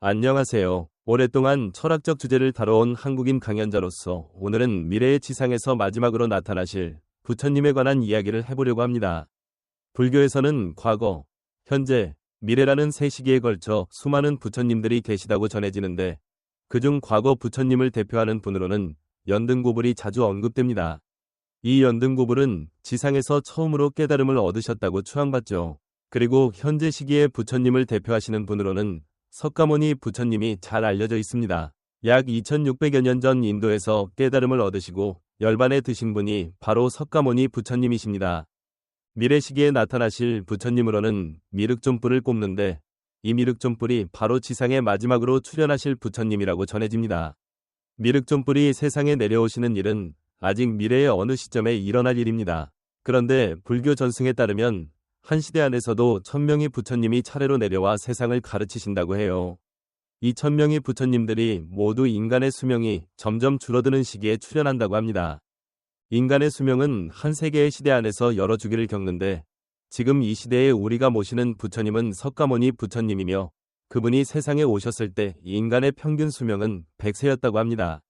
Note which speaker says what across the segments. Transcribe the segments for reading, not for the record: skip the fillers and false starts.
Speaker 1: 안녕하세요. 오랫동안 철학적 주제를 다뤄온 한국인 강연자로서 오늘은 미래의 지상에서 마지막으로 나타나실 부처님에 관한 이야기를 해보려고 합니다. 불교에서는 과거, 현재, 미래라는 세 시기에 걸쳐 수많은 부처님들이 계시다고 전해지는데 그중 과거 부처님을 대표하는 분으로는 연등고불이 자주 언급됩니다. 이 연등고불은 지상에서 처음으로 깨달음을 얻으셨다고 추앙받죠. 그리고 현재 시기에 부처님을 대표하시는 분으로는 석가모니 부처님이 잘 알려져 있습니다. 약 2600여 년 전 인도에서 깨달음을 얻으시고 열반에 드신 분이 바로 석가모니 부처님이십니다. 미래 시기에 나타나실 부처님으로는 미륵존불을 꼽는데 이 미륵존불이 바로 지상에 마지막으로 출현하실 부처님이라고 전해집니다. 미륵존불이 세상에 내려오시는 일은 아직 미래의 어느 시점에 일어날 일입니다. 그런데 불교 전승에 따르면 한 시대 안에서도 1000명의 부처님이 차례로 내려와 세상을 가르치신다고 해요. 이 1000명의 부처님들이 모두 인간의 수명이 점점 줄어드는 시기에 출현한다고 합니다. 인간의 수명은 한 세계의 시대 안에서 여러 주기를 겪는데 지금 이 시대에 우리가 모시는 부처님은 석가모니 부처님이며 그분이 세상에 오셨을 때 인간의 평균 수명은 100세였다고 합니다.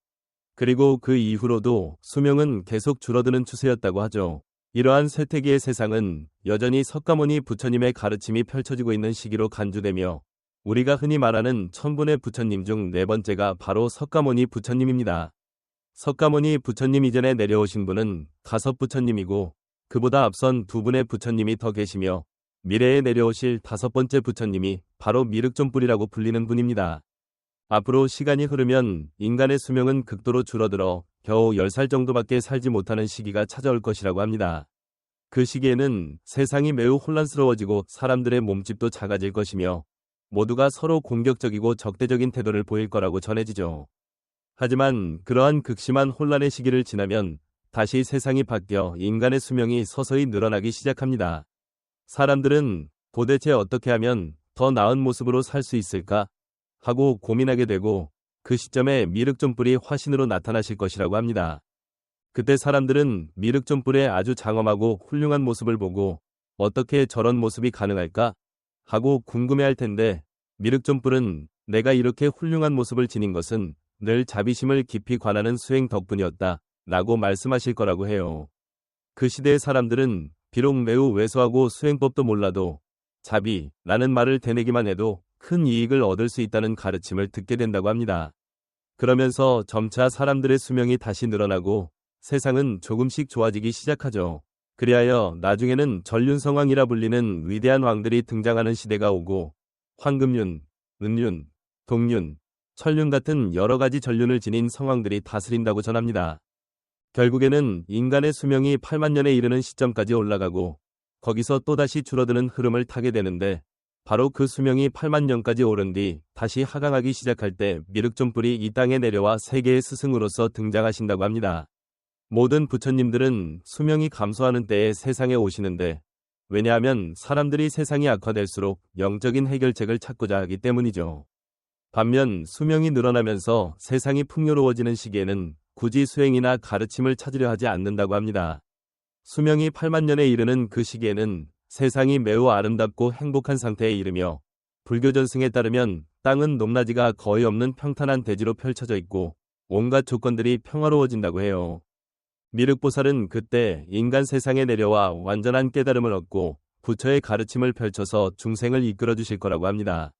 Speaker 1: 그리고 그 이후로도 수명은 계속 줄어드는 추세였다고 하죠. 이러한 쇠퇴기의 세상은 여전히 석가모니 부처님의 가르침이 펼쳐지고 있는 시기로 간주되며 우리가 흔히 말하는 천분의 부처님 중 네 번째가 바로 석가모니 부처님입니다. 석가모니 부처님 이전에 내려오신 분은 가섭부처님이고 그보다 앞선 두 분의 부처님이 더 계시며 미래에 내려오실 다섯 번째 부처님이 바로 미륵존불이라고 불리는 분입니다. 앞으로 시간이 흐르면 인간의 수명은 극도로 줄어들어 겨우 10살 정도밖에 살지 못하는 시기가 찾아올 것이라고 합니다. 그 시기에는 세상이 매우 혼란스러워지고 사람들의 몸집도 작아질 것이며 모두가 서로 공격적이고 적대적인 태도를 보일 거라고 전해지죠. 하지만 그러한 극심한 혼란의 시기를 지나면 다시 세상이 바뀌어 인간의 수명이 서서히 늘어나기 시작합니다. 사람들은 도대체 어떻게 하면 더 나은 모습으로 살 수 있을까 하고 고민하게 되고 그 시점에 미륵존불이 화신으로 나타나실 것이라고 합니다. 그때 사람들은 미륵존불의 아주 장엄하고 훌륭한 모습을 보고 어떻게 저런 모습이 가능할까 하고 궁금해할 텐데 미륵존불은 내가 이렇게 훌륭한 모습을 지닌 것은 늘 자비심을 깊이 관하는 수행 덕분이었다 라고 말씀하실 거라고 해요. 그 시대의 사람들은 비록 매우 왜소하고 수행법도 몰라도 자비라는 말을 되뇌기만 해도 큰 이익을 얻을 수 있다는 가르침을 듣게 된다고 합니다. 그러면서 점차 사람들의 수명이 다시 늘어나고 세상은 조금씩 좋아지기 시작하죠. 그리하여 나중에는 전륜성왕이라 불리는 위대한 왕들이 등장하는 시대가 오고 황금륜, 은륜, 동륜, 철륜 같은 여러 가지 전륜을 지닌 성왕들이 다스린다고 전합니다. 결국에는 인간의 수명이 8만 년에 이르는 시점까지 올라가고 거기서 또다시 줄어드는 흐름을 타게 되는데 바로 그 수명이 8만 년까지 오른 뒤 다시 하강하기 시작할 때 미륵존불이 이 땅에 내려와 세계의 스승으로서 등장하신다고 합니다. 모든 부처님들은 수명이 감소하는 때에 세상에 오시는데 왜냐하면 사람들이 세상이 악화될수록 영적인 해결책을 찾고자 하기 때문이죠. 반면 수명이 늘어나면서 세상이 풍요로워지는 시기에는 굳이 수행이나 가르침을 찾으려 하지 않는다고 합니다. 수명이 8만 년에 이르는 그 시기에는 세상이 매우 아름답고 행복한 상태에 이르며 불교 전승에 따르면 땅은 높낮이가 거의 없는 평탄한 대지로 펼쳐져 있고 온갖 조건들이 평화로워진다고 해요. 미륵보살은 그때 인간 세상에 내려와 완전한 깨달음을 얻고 부처의 가르침을 펼쳐서 중생을 이끌어 주실 거라고 합니다.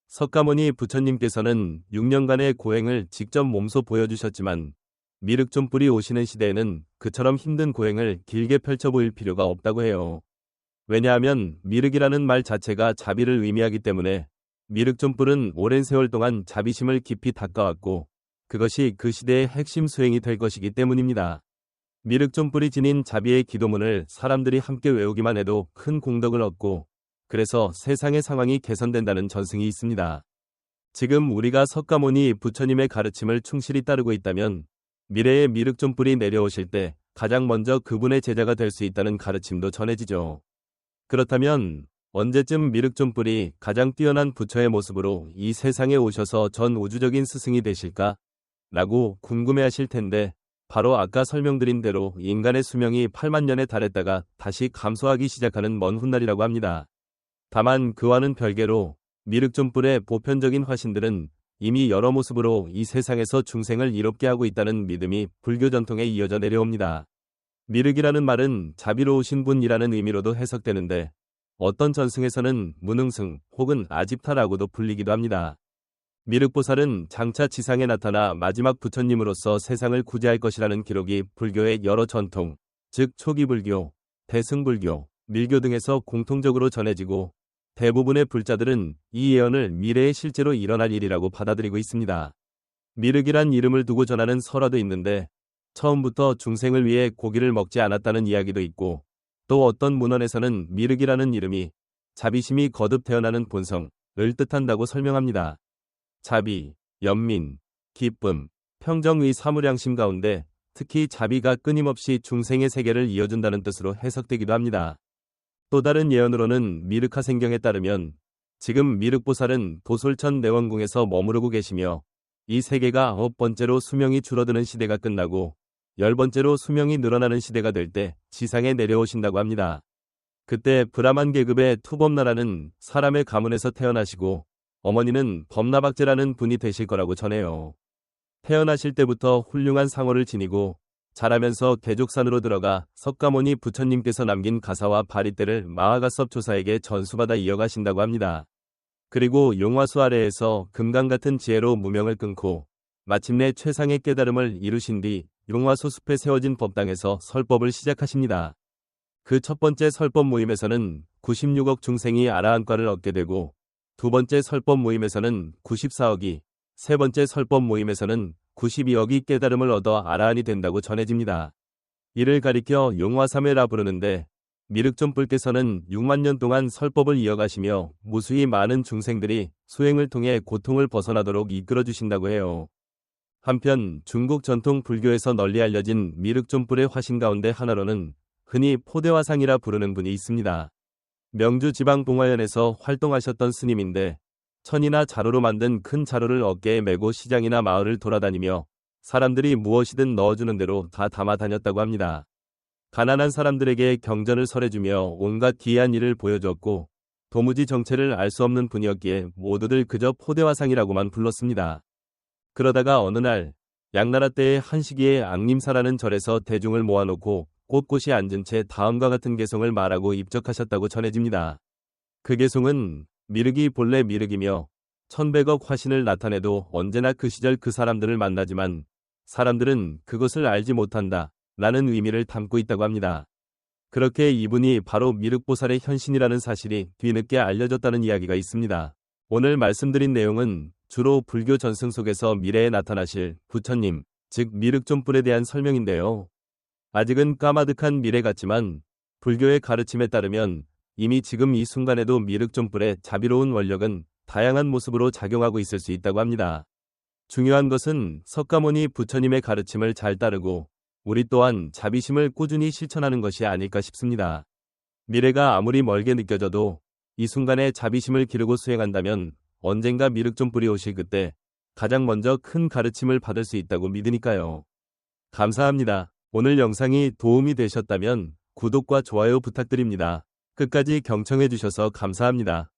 Speaker 1: 석가모니 부처님께서는 6년간의 고행을 직접 몸소 보여주셨지만 미륵존불이 오시는 시대에는 그처럼 힘든 고행을 길게 펼쳐 보일 필요가 없다고 해요. 왜냐하면 미륵이라는 말 자체가 자비를 의미하기 때문에 미륵존불은 오랜 세월 동안 자비심을 깊이 닦아왔고 그것이 그 시대의 핵심 수행이 될 것이기 때문입니다. 미륵존불이 지닌 자비의 기도문을 사람들이 함께 외우기만 해도 큰 공덕을 얻고 그래서 세상의 상황이 개선된다는 전승이 있습니다. 지금 우리가 석가모니 부처님의 가르침을 충실히 따르고 있다면 미래의 미륵존불이 내려오실 때 가장 먼저 그분의 제자가 될 수 있다는 가르침도 전해지죠. 그렇다면 언제쯤 미륵존불이 가장 뛰어난 부처의 모습으로 이 세상에 오셔서 전 우주적인 스승이 되실까? 라고 궁금해하실 텐데 바로 아까 설명드린 대로 인간의 수명이 8만 년에 달했다가 다시 감소하기 시작하는 먼 훗날이라고 합니다. 다만 그와는 별개로 미륵존불의 보편적인 화신들은 이미 여러 모습으로 이 세상에서 중생을 이롭게 하고 있다는 믿음이 불교 전통에 이어져 내려옵니다. 미륵이라는 말은 자비로우신 분이라는 의미로도 해석되는데 어떤 전승에서는 무능승 혹은 아집타라고도 불리기도 합니다. 미륵보살은 장차 지상에 나타나 마지막 부처님으로서 세상을 구제할 것이라는 기록이 불교의 여러 전통, 즉 초기불교, 대승불교, 밀교 등에서 공통적으로 전해지고 대부분의 불자들은 이 예언을 미래에 실제로 일어날 일이라고 받아들이고 있습니다. 미륵이란 이름을 두고 전하는 설화도 있는데 처음부터 중생을 위해 고기를 먹지 않았다는 이야기도 있고 또 어떤 문헌에서는 미륵이라는 이름이 자비심이 거듭 태어나는 본성을 뜻한다고 설명합니다. 자비, 연민, 기쁨, 평정의 사무량심 가운데 특히 자비가 끊임없이 중생의 세계를 이어준다는 뜻으로 해석되기도 합니다. 또 다른 예언으로는 미륵하생경에 따르면 지금 미륵보살은 도솔천 내원궁에서 머무르고 계시며 이 세계가 9번째로 수명이 줄어드는 시대가 끝나고 10번째로 수명이 늘어나는 시대가 될 때 지상에 내려오신다고 합니다. 그때 브라만 계급의 투법나라는 사람의 가문에서 태어나시고 어머니는 범나박제라는 분이 되실 거라고 전해요. 태어나실 때부터 훌륭한 상호를 지니고 자라면서 계족산으로 들어가 석가모니 부처님께서 남긴 가사와 바리떼를 마하가섭 조사에게 전수받아 이어가신다고 합니다. 그리고 용화수 아래에서 금강 같은 지혜로 무명을 끊고 마침내 최상의 깨달음을 이루신 뒤 용화수 숲에 세워진 법당에서 설법을 시작하십니다. 그 첫 번째 설법 모임에서는 96억 중생이 아라한과를 얻게 되고 두 번째 설법 모임에서는 94억이, 세 번째 설법 모임에서는 92억이 깨달음을 얻어 아라한이 된다고 전해집니다. 이를 가리켜 용화삼회라 부르는데 미륵존불께서는 6만 년 동안 설법을 이어가시며 무수히 많은 중생들이 수행을 통해 고통을 벗어나도록 이끌어주신다고 해요. 한편 중국 전통 불교에서 널리 알려진 미륵존불의 화신 가운데 하나로는 흔히 포대화상이라 부르는 분이 있습니다. 명주 지방 봉화연에서 활동하셨던 스님인데 천이나 자루로 만든 큰 자루를 어깨에 메고 시장이나 마을을 돌아다니며 사람들이 무엇이든 넣어주는 대로 다 담아 다녔다고 합니다. 가난한 사람들에게 경전을 설해주며 온갖 기이한 일을 보여주었고 도무지 정체를 알 수 없는 분이었기에 모두들 그저 포대화상이라고만 불렀습니다. 그러다가 어느 날 양나라 때의 한 시기에 앙림사라는 절에서 대중을 모아놓고 꼿꼿이 앉은 채 다음과 같은 개송을 말하고 입적하셨다고 전해집니다. 그 개송은 미륵이 본래 미륵이며 1100억 화신을 나타내도 언제나 그 시절 그 사람들을 만나지만 사람들은 그것을 알지 못한다 라는 의미를 담고 있다고 합니다. 그렇게 이분이 바로 미륵보살의 현신이라는 사실이 뒤늦게 알려졌다는 이야기가 있습니다. 오늘 말씀드린 내용은 주로 불교 전승 속에서 미래에 나타나실 부처님, 즉 미륵존불에 대한 설명인데요. 아직은 까마득한 미래 같지만 불교의 가르침에 따르면 이미 지금 이 순간에도 미륵존불의 자비로운 원력은 다양한 모습으로 작용하고 있을 수 있다고 합니다. 중요한 것은 석가모니 부처님의 가르침을 잘 따르고 우리 또한 자비심을 꾸준히 실천하는 것이 아닐까 싶습니다. 미래가 아무리 멀게 느껴져도 이 순간에 자비심을 기르고 수행한다면 언젠가 미륵존불이 오실 그때 가장 먼저 큰 가르침을 받을 수 있다고 믿으니까요. 감사합니다. 오늘 영상이 도움이 되셨다면 구독과 좋아요 부탁드립니다. 끝까지 경청해 주셔서 감사합니다.